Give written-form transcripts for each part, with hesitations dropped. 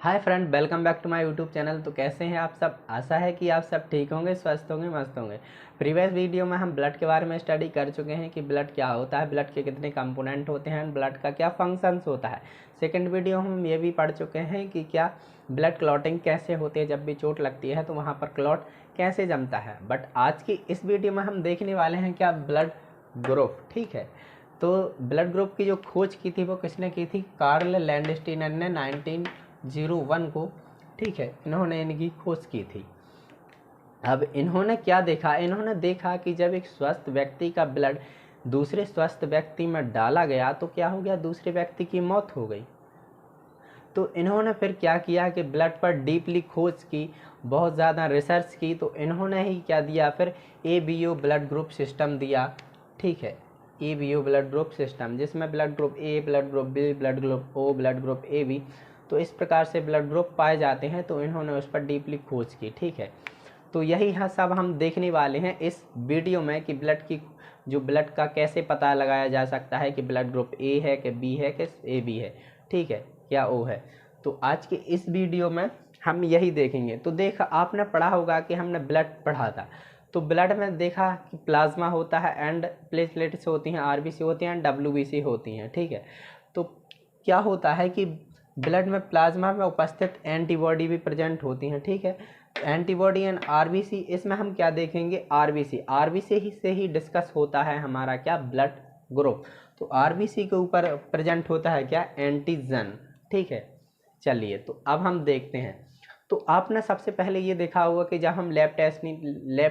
Hi friend, welcome back to my YouTube channel. तो कैसे हैं आप सब? आशा है कि आप सब ठीक होंगे, स्वस्थ होंगे, मस्त होंगे। प्रीवियस वीडियो में हम ब्लड के बारे में स्टडी कर चुके हैं कि ब्लड क्या होता है, ब्लड के कितने कंपोनेंट होते हैं, ब्लड का क्या फंक्शंस होता है। सेकंड वीडियो में हम ये भी पढ़ चुके हैं कि क्या ब्लड क्लॉटिंग कैसे होती है, जब भी चोट लगती है तो वहाँ पर क्लॉट कैसे जमता है। बट आज की इस वीडियो में हम देखने वाले हैं क्या ब्लड ग्रुप। ठीक है, तो ब्लड ग्रुप की जो खोज की थी वो किसने की थी? कार्ल लैंडस्टीनर ने 1901 को, ठीक है, इन्होंने इनकी खोज की थी। अब इन्होंने क्या देखा? इन्होंने देखा कि जब एक स्वस्थ व्यक्ति का ब्लड दूसरे स्वस्थ व्यक्ति में डाला गया तो क्या हो गया? दूसरे व्यक्ति की मौत हो गई। तो इन्होंने फिर क्या किया कि ब्लड पर डीपली खोज की, बहुत ज़्यादा रिसर्च की। तो इन्होंने ही क्या दिया फिर? ABO ब्लड ग्रुप सिस्टम दिया। ठीक है, ABO ब्लड ग्रुप सिस्टम, जिसमें blood group A, blood group B, blood group O, blood group AB, तो इस प्रकार से ब्लड ग्रुप पाए जाते हैं। तो इन्होंने उस पर डीपली खोज की। ठीक है, तो यही है सब हम देखने वाले हैं इस वीडियो में कि ब्लड का कैसे पता लगाया जा सकता है कि ब्लड ग्रुप A है कि B है कि AB है, ठीक है, क्या O है। तो आज के इस वीडियो में हम यही देखेंगे। तो देखा, आपने पढ़ा होगा कि हमने ब्लड पढ़ा था, तो ब्लड में देखा कि प्लाज्मा होता है एंड प्लेटलेट्स होती हैं, RBC होती हैं, WBC होती हैं। ठीक है, तो क्या होता है कि ब्लड में प्लाज्मा में उपस्थित एंटीबॉडी भी प्रेजेंट होती हैं। ठीक है, एंटीबॉडी एंड RBC, इसमें हम क्या देखेंगे? RBC ही से ही डिस्कस होता है हमारा क्या? Blood group. तो RBC के ऊपर प्रेजेंट होता है क्या? एंटीजन। ठीक है, चलिए तो अब हम देखते हैं। तो आपने सबसे पहले ये देखा होगा कि जब हम लैब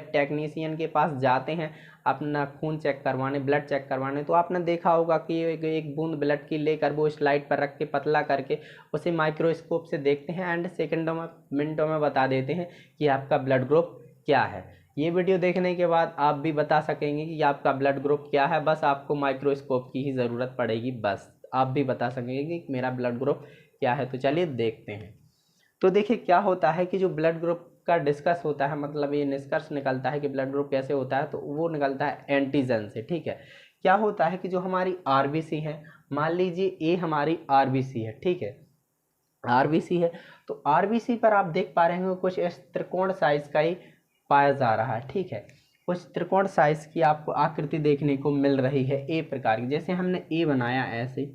टेक्नीशियन के पास जाते हैं अपना खून चेक करवाने, ब्लड चेक करवाने, तो आपने देखा होगा कि एक बूंद ब्लड की लेकर वो स्लाइड पर रख के पतला करके उसे माइक्रोस्कोप से देखते हैं एंड सेकंडों में, मिनटों में बता देते हैं कि आपका ब्लड ग्रुप क्या है। ये वीडियो देखने के बाद आप भी बता सकेंगे कि आपका ब्लड ग्रुप क्या है। बस आपको माइक्रोस्कोप की ही ज़रूरत पड़ेगी, बस आप भी बता सकेंगे कि मेरा ब्लड ग्रुप क्या है। तो चलिए देखते हैं। तो देखिए क्या होता है कि जो ब्लड ग्रुप का डिस्कस होता है, मतलब ये निष्कर्ष निकलता है कि ब्लड ग्रुप कैसे होता है, तो वो निकलता है एंटीजन से। ठीक है, क्या होता है कि जो हमारी RBC है, मान लीजिए ये हमारी RBC है, ठीक है, RBC है, तो RBC पर आप देख पा रहे होंगे कुछ इस त्रिकोण साइज का ही पाया जा रहा है। ठीक है, कुछ त्रिकोण साइज की आपको आकृति देखने को मिल रही है A प्रकार की, जैसे हमने A बनाया ऐसे।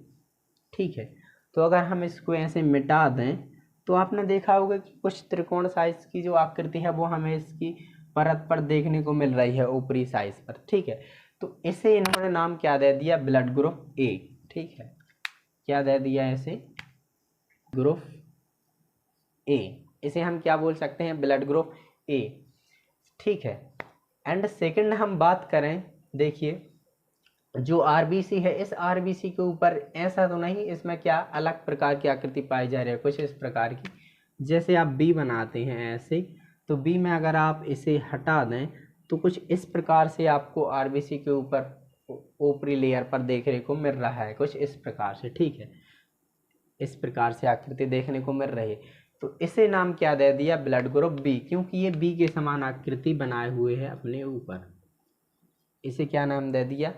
ठीक है, तो अगर हम इसको ऐसे मिटा दें तो आपने देखा होगा कि कुछ त्रिकोण साइज की जो आकृति है वो हमें इसकी परत पर देखने को मिल रही है, ऊपरी साइज पर। ठीक है, तो इसे इन्होंने नाम क्या दे दिया? Blood group A। ठीक है, क्या दे दिया इसे? Group A। इसे हम क्या बोल सकते हैं? Blood group A। ठीक है, एंड सेकंड हम बात करें, देखिए जो RBC है, इस RBC के ऊपर ऐसा तो नहीं, इसमें क्या अलग प्रकार की आकृति पाई जा रही है, कुछ इस प्रकार की। जैसे आप B बनाते हैं ऐसे, तो B में अगर आप इसे हटा दें तो कुछ इस प्रकार से आपको RBC के ऊपर ऊपरी लेयर पर देखने को मिल रहा है, कुछ इस प्रकार से। ठीक है, इस प्रकार से आकृति देखने को मिल रही है। तो इसे नाम क्या दे दिया? ब्लड ग्रुप B, क्योंकि ये B के समान आकृति बनाए हुए है अपने ऊपर। इसे क्या नाम दे दिया?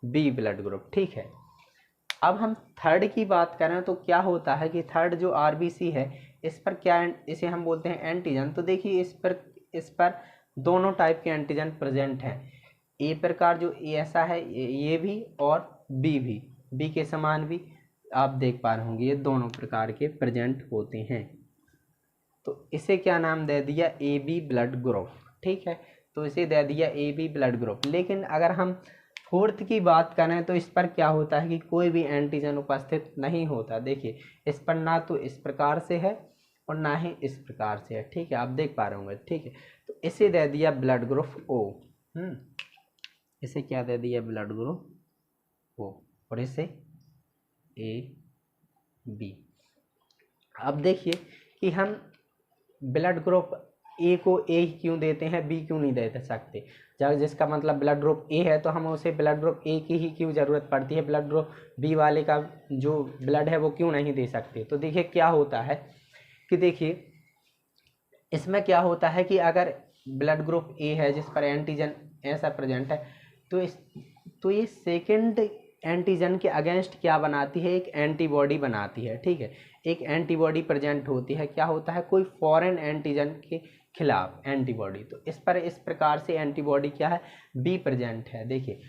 B blood group. ठीक है, अब हम थर्ड की बात करें तो क्या होता है कि थर्ड जो RBC है, इस पर क्या, इसे हम बोलते हैं एंटीजन। तो देखिए इस पर दोनों टाइप के एंटीजन प्रेजेंट हैं। ए प्रकार जो ऐसा है, ये भी और बी भी, बी के समान भी आप देख पा रहे होंगे, ये दोनों प्रकार के प्रेजेंट होते हैं। तो इसे क्या नाम दे दिया? AB blood group. ठीक है, तो इसे दे दिया AB ब्लड ग्रुप। लेकिन अगर हम फोर्थ की बात करें तो इस पर क्या होता है कि कोई भी एंटीजन उपस्थित नहीं होता। देखिए इस पर ना तो इस प्रकार से है और ना ही इस प्रकार से है। ठीक है, आप देख पा रहे होंगे। ठीक है, तो इसे दे दिया ब्लड ग्रुप O। इसे क्या दे दिया? ब्लड ग्रुप O, और इसे AB। अब देखिए कि हम ब्लड ग्रुप A को A ही क्यों देते हैं, B क्यों नहीं दे सकते? जब जिसका मतलब ब्लड ग्रुप A है तो हम उसे ब्लड ग्रुप A की ही क्यों ज़रूरत पड़ती है, ब्लड ग्रुप B वाले का जो ब्लड है वो क्यों नहीं दे सकते? तो देखिए क्या होता है कि देखिए इसमें क्या होता है कि अगर ब्लड ग्रुप A है जिस पर एंटीजन ऐसा प्रेजेंट है, तो ये सेकंड एंटीजन के अगेंस्ट क्या बनाती है, एक एंटीबॉडी बनाती है, ठीक है। एक एंटीबॉडी प्रेजेंट होती है, क्या होता है, कोई फॉरेन एंटीजन के खिलाफ एंटीबॉडी। तो इस पर इस प्रकार से एंटीबॉडी क्या है, बी प्रेजेंट है। देखिए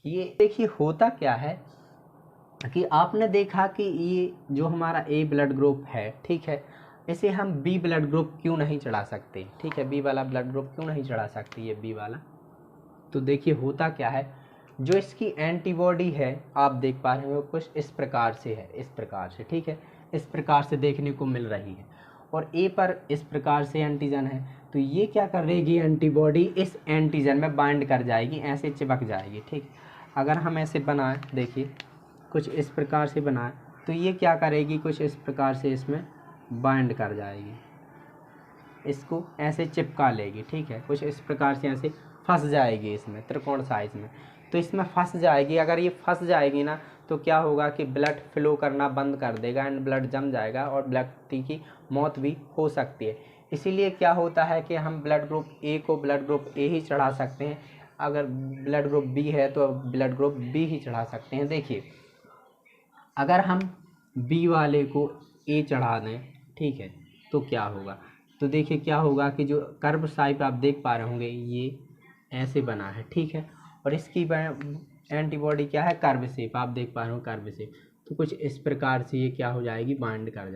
ये देखिए होता क्या है कि आपने देखा कि ये जो हमारा ए ब्लड ग्रुप है, ठीक है, इसे हम बी ब्लड ग्रुप क्यों नहीं चढ़ा सकते, ठीक है, बी वाला ब्लड ग्रुप क्यों नहीं चढ़ा सकते, ये बी वाला। तो देखिए होता क्या है, जो इसकी एंटीबॉडी है आप देख पा रहे हो कुछ इस प्रकार से है, इस प्रकार से, ठीक है, इस प्रकार से देखने को मिल रही है। और ए पर इस प्रकार से एंटीजन है, तो ये क्या करेगी, एंटीबॉडी इस एंटीजन में बाइंड कर जाएगी, ऐसे चिपक जाएगी, ठीक। अगर हम ऐसे बनाएं, देखिए कुछ इस प्रकार से बनाएं, तो ये क्या करेगी, कुछ इस प्रकार से इसमें बाइंड कर जाएगी, इसको ऐसे चिपका लेगी, ठीक है, कुछ इस प्रकार से ऐसे फंस जाएगी इसमें त्रिकोण साइज में। तो इसमें फंस जाएगी, अगर ये फंस जाएगी ना तो क्या होगा कि ब्लड फ्लो करना बंद कर देगा एंड ब्लड जम जाएगा और व्यक्ति की मौत भी हो सकती है। इसीलिए क्या होता है कि हम ब्लड ग्रुप ए को ब्लड ग्रुप ए ही चढ़ा सकते हैं, अगर ब्लड ग्रुप बी है तो ब्लड ग्रुप बी ही चढ़ा सकते हैं। देखिए अगर हम बी वाले को ए चढ़ा दें, ठीक है, तो क्या होगा, तो देखिए क्या होगा कि जो कर्व साइप आप देख पा रहे होंगे ये ऐसे बना है, ठीक है, और इसकी एंटीबॉडी क्या है, कर्व शेप, आप देख पा रहे हो कर्व शेप। तो कुछ इस प्रकार से ये क्या हो जाएगी, बाइंड कर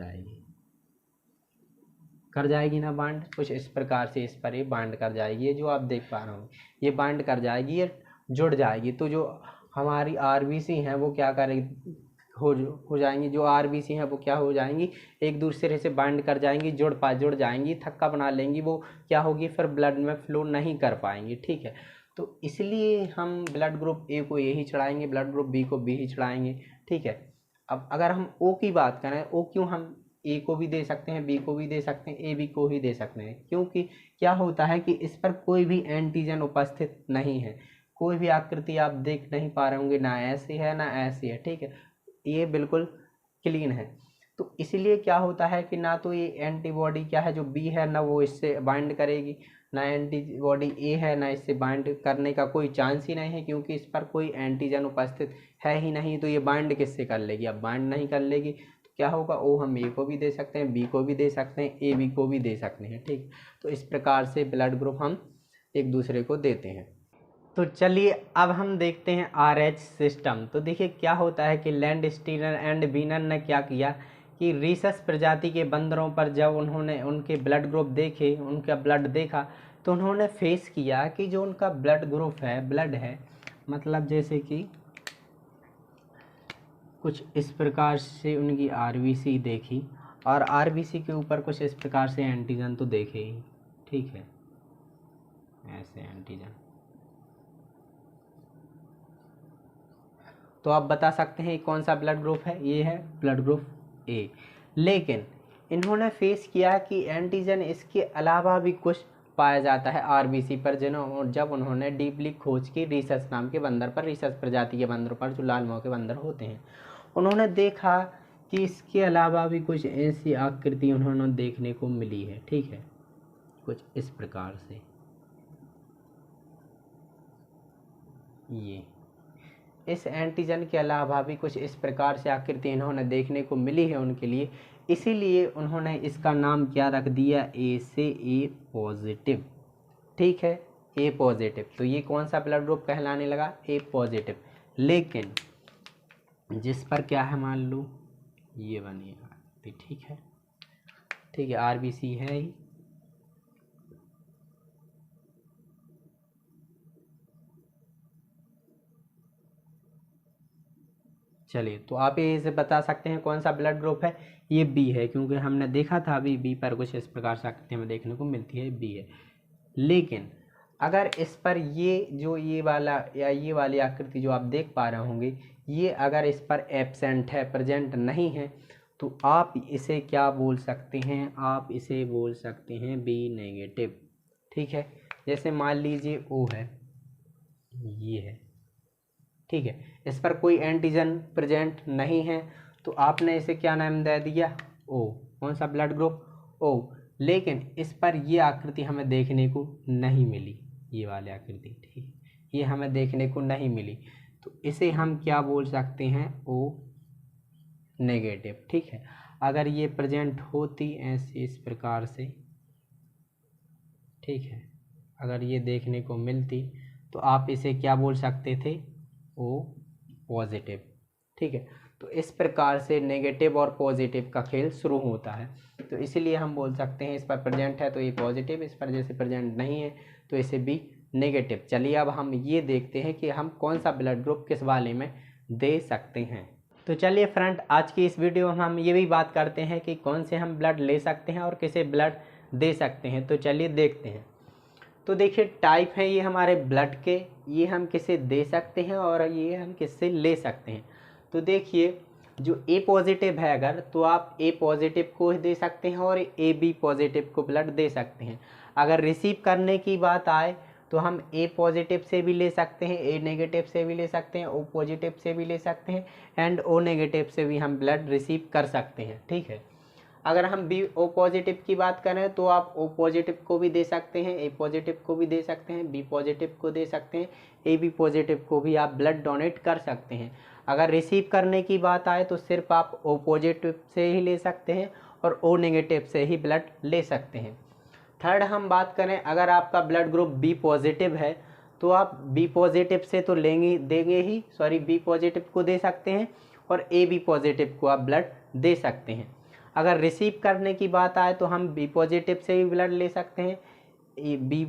जाएगी ना बाइंड, कुछ इस प्रकार से इस पर ये बाइंड कर जाएगी, ये जो आप देख पा रहे हो ये बाइंड कर जाएगी, ये जुड़ जाएगी। तो जो हमारी आरबीसी हैं वो क्या करेगी, हो जाएंगी, जो आरबीसी हैं वो क्या हो जाएंगी, एक दूसरे से बाइंड कर जाएंगी, जुड़ जाएंगी, थक्का बना लेंगी, वो क्या होगी फिर ब्लड में फ्लो नहीं कर पाएंगी, ठीक है। तो इसलिए हम ब्लड ग्रुप ए को ए ही चढ़ाएंगे, ब्लड ग्रुप बी को बी ही चढ़ाएंगे, ठीक है। अब अगर हम ओ की बात करें, ओ क्यों हम ए को भी दे सकते हैं, बी को भी दे सकते हैं, ए बी को ही दे सकते हैं, क्योंकि क्या होता है कि इस पर कोई भी एंटीजन उपस्थित नहीं है, कोई भी आकृति आप देख नहीं पा रहे होंगे, ना ऐसी है ना ऐसी है, ठीक है, ये बिल्कुल क्लीन है। तो इसलिए क्या होता है कि ना तो ये एंटीबॉडी क्या है जो बी है ना वो इससे बाइंड करेगी, ना एंटीबॉडी ए है ना इससे बाइंड करने का कोई चांस ही नहीं है, क्योंकि इस पर कोई एंटीजन उपस्थित है ही नहीं। तो ये बाइंड किससे कर लेगी, अब बाइंड नहीं कर लेगी तो क्या होगा, ओ हम ए को भी दे सकते हैं, बी को भी दे सकते हैं, ए बी को भी दे सकते हैं, ठीक। तो इस प्रकार से ब्लड ग्रुप हम एक दूसरे को देते हैं। तो चलिए अब हम देखते हैं आरएच सिस्टम। तो देखिए क्या होता है कि लैंडस्टीनर एंड बीनर ने क्या किया कि रीसस प्रजाति के बंदरों पर जब उन्होंने उनके ब्लड ग्रुप देखे, उनका ब्लड देखा, तो उन्होंने फेस किया कि जो उनका ब्लड ग्रुप है, ब्लड है, मतलब जैसे कि कुछ इस प्रकार से उनकी आरबीसी देखी और आरबीसी के ऊपर कुछ इस प्रकार से एंटीजन तो देखे ही, ठीक है, ऐसे एंटीजन। तो आप बता सकते हैं कौन सा ब्लड ग्रुप है, ये है ब्लड ग्रुप ए। लेकिन इन्होंने फेस किया कि एंटीजन इसके अलावा भी कुछ पाया जाता है आरबीसी पर, जब उन्होंने डीपली खोज की रीसस नाम के बंदर पर, रीसस प्रजाति के बंदरों पर जो लाल मुंह के बंदर होते हैं, उन्होंने देखा कि इसके अलावा भी कुछ ऐसी आकृति उन्होंने देखने को मिली है, ठीक है, कुछ इस प्रकार से। ये इस एंटीजन के अलावा भी कुछ इस प्रकार से आकृति इन्होंने देखने को मिली है उनके लिए, इसीलिए उन्होंने इसका नाम क्या रख दिया, ए से ए पॉजिटिव, ठीक है, ए पॉजिटिव। तो ये कौन सा ब्लड ग्रुप कहलाने लगा, ए पॉजिटिव। लेकिन जिस पर क्या है, मान लो ये बनी आकृति, ठीक है, आरबीसी है ही, चलिए तो आप ये बता सकते हैं कौन सा ब्लड ग्रुप है, ये बी है, क्योंकि हमने देखा था अभी बी पर कुछ इस प्रकार से आकृति हमें देखने को मिलती है, बी है। लेकिन अगर इस पर ये जो ये वाला या ये वाली आकृति जो आप देख पा रहे होंगे, ये अगर इस पर एब्सेंट है, प्रेजेंट नहीं है, तो आप इसे क्या बोल सकते हैं, आप इसे बोल सकते हैं बी नेगेटिव, ठीक है। जैसे मान लीजिए ओ है, ये है, ठीक है, इस पर कोई एंटीजन प्रेजेंट नहीं है, तो आपने इसे क्या नाम दे दिया, ओ। कौन सा ब्लड ग्रुप, ओ। लेकिन इस पर ये आकृति हमें देखने को नहीं मिली, ये वाली आकृति, ठीक, ये हमें देखने को नहीं मिली। तो इसे हम क्या बोल सकते हैं, O नेगेटिव। ठीक है, अगर ये प्रेजेंट होती ऐसे इस प्रकार से, ठीक है, अगर ये देखने को मिलती तो आप इसे क्या बोल सकते थे, O पॉजिटिव। ठीक है, तो इस प्रकार से नेगेटिव और पॉजिटिव का खेल शुरू होता है। तो इसीलिए हम बोल सकते हैं इस पर प्रेजेंट है तो ये पॉजिटिव, इस पर जैसे प्रेजेंट नहीं है तो इसे बी नेगेटिव। चलिए अब हम ये देखते हैं कि हम कौन सा ब्लड ग्रुप किस वाले में दे सकते हैं। तो चलिए फ्रेंड, आज की इस वीडियो में हम ये भी बात करते हैं कि कौन से हम ब्लड ले सकते हैं और किसे ब्लड दे सकते हैं। तो चलिए देखते हैं। तो देखिए टाइप है ये हमारे ब्लड के, ये हम किसे दे सकते हैं और ये हम किससे ले सकते हैं। तो देखिए जो ए पॉजिटिव है अगर, तो आप ए पॉजिटिव को दे सकते हैं और ए बी पॉजिटिव को ब्लड दे सकते हैं। अगर रिसीव करने की बात आए तो हम ए पॉजिटिव से भी ले सकते हैं, ए नेगेटिव से भी ले सकते हैं, ओ पॉजिटिव से भी ले सकते हैं एंड ओ नेगेटिव से भी हम ब्लड रिसीव कर सकते हैं। ठीक है, अगर हम बी ओ पॉजिटिव की बात करें तो आप ओ पॉजिटिव को भी दे सकते हैं, ए पॉजिटिव को भी दे सकते हैं, बी पॉजिटिव को दे सकते हैं, ए बी पॉजिटिव को भी आप ब्लड डोनेट कर सकते हैं। अगर रिसीव करने की बात आए तो सिर्फ आप ओ पॉजिटिव से ही ले सकते हैं और ओ नेगेटिव से ही ब्लड ले सकते हैं। थर्ड हम बात करें, अगर आपका ब्लड ग्रुप बी पॉजिटिव है तो आप बी पॉजिटिव से तो बी पॉजिटिव को दे सकते हैं और ए बी पॉजिटिव को आप ब्लड दे सकते हैं। अगर रिसीव करने की बात आए तो हम बी पॉजिटिव से भी ब्लड ले सकते हैं, बी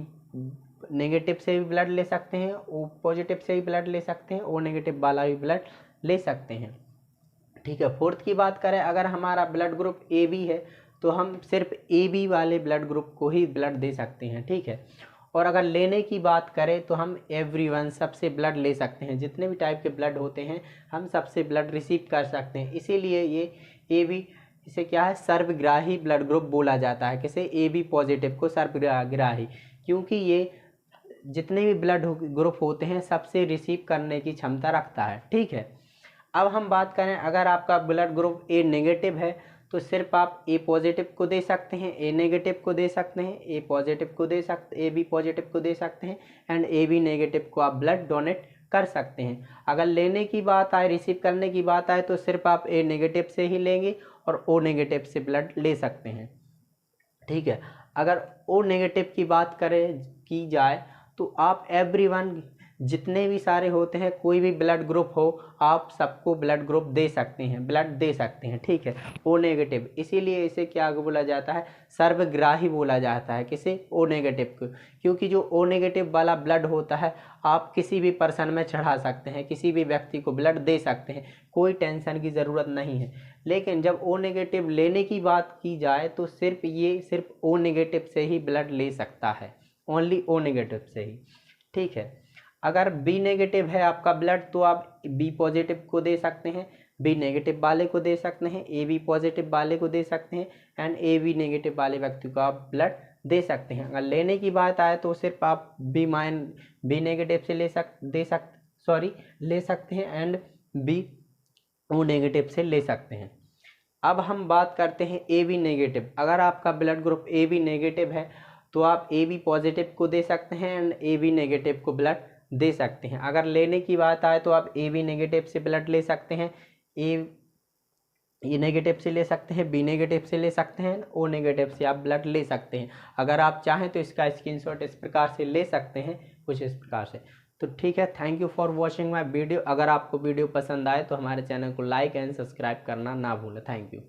नेगेटिव से भी ब्लड ले सकते हैं, ओ पॉजिटिव से भी ब्लड ले सकते हैं, ओ नेगेटिव वाला भी ब्लड ले सकते हैं। ठीक है, फोर्थ की बात करें, अगर हमारा ब्लड ग्रुप ए बी है तो हम सिर्फ ए बी वाले ब्लड ग्रुप को ही ब्लड दे सकते हैं। ठीक है, और अगर लेने की बात करें तो हम एवरीवन सबसे ब्लड ले सकते हैं, जितने भी टाइप के ब्लड होते हैं हम सबसे ब्लड रिसीव कर सकते हैं। इसीलिए ये ए बी, इसे क्या है, सर्वग्राही ब्लड ग्रुप बोला जाता है। किसे, ए बी पॉजिटिव को सर्वग्राही, क्योंकि ये जितने भी ब्लड ग्रुप होते हैं सबसे रिसीव करने की क्षमता रखता है। ठीक है, अब हम बात करें, अगर आपका ब्लड ग्रुप ए नेगेटिव है तो सिर्फ आप ए पॉजिटिव को दे सकते हैं, ए नेगेटिव को दे सकते हैं, ए पॉजिटिव को दे सकते, ए बी पॉजिटिव को दे सकते हैं एंड ए बी नेगेटिव को आप ब्लड डोनेट कर सकते हैं। अगर लेने की बात आए, रिसीव करने की बात आए तो सिर्फ आप ए नेगेटिव से ही लेंगे और ओ नेगेटिव से ब्लड ले सकते हैं। ठीक है, अगर ओ नेगेटिव की बात की जाए तो आप एवरीवन, जितने भी सारे होते हैं, कोई भी ब्लड ग्रुप हो, आप सबको ब्लड ग्रुप दे सकते हैं, ब्लड दे सकते हैं। ठीक है, ओ नेगेटिव, इसीलिए इसे क्या बोला जाता है, सर्वग्राही बोला जाता है। किसे, ओ नेगेटिव को, क्योंकि जो ओ नेगेटिव वाला ब्लड होता है आप किसी भी पर्सन में चढ़ा सकते हैं, किसी भी व्यक्ति को ब्लड दे सकते हैं, कोई टेंशन की ज़रूरत नहीं है। लेकिन जब ओ नेगेटिव लेने की बात की जाए तो सिर्फ ओ नेगेटिव से ही ब्लड ले सकता है, ओनली ओ नेगेटिव से ही। ठीक है, अगर बी नेगेटिव है आपका ब्लड तो आप बी पॉजिटिव को दे सकते हैं, बी नेगेटिव वाले को दे सकते हैं, ए बी पॉजिटिव वाले को दे सकते हैं एंड ए बी नेगेटिव वाले व्यक्ति को आप ब्लड दे सकते हैं। अगर लेने की बात आए तो सिर्फ आप बी नेगेटिव से ले सकते हैं एंड बी ओ नेगेटिव से ले सकते हैं। अब हम बात करते हैं ए बी नेगेटिव। अगर आपका blood group A B negative है तो आप ए बी पॉजिटिव को दे सकते हैं एंड ए बी नेगेटिव को ब्लड दे सकते हैं। अगर लेने की बात आए तो आप ए बी नेगेटिव से ब्लड ले सकते हैं, ए नेगेटिव से ले सकते हैं, बी नेगेटिव से ले सकते हैं, ओ नेगेटिव से आप ब्लड ले सकते हैं। अगर आप चाहें तो इसका स्क्रीनशॉट इस प्रकार से ले सकते हैं, कुछ इस प्रकार से। तो ठीक है, thank you for watching my video. अगर आपको वीडियो पसंद आए तो हमारे चैनल को लाइक एंड सब्सक्राइब करना ना भूलें। Thank you.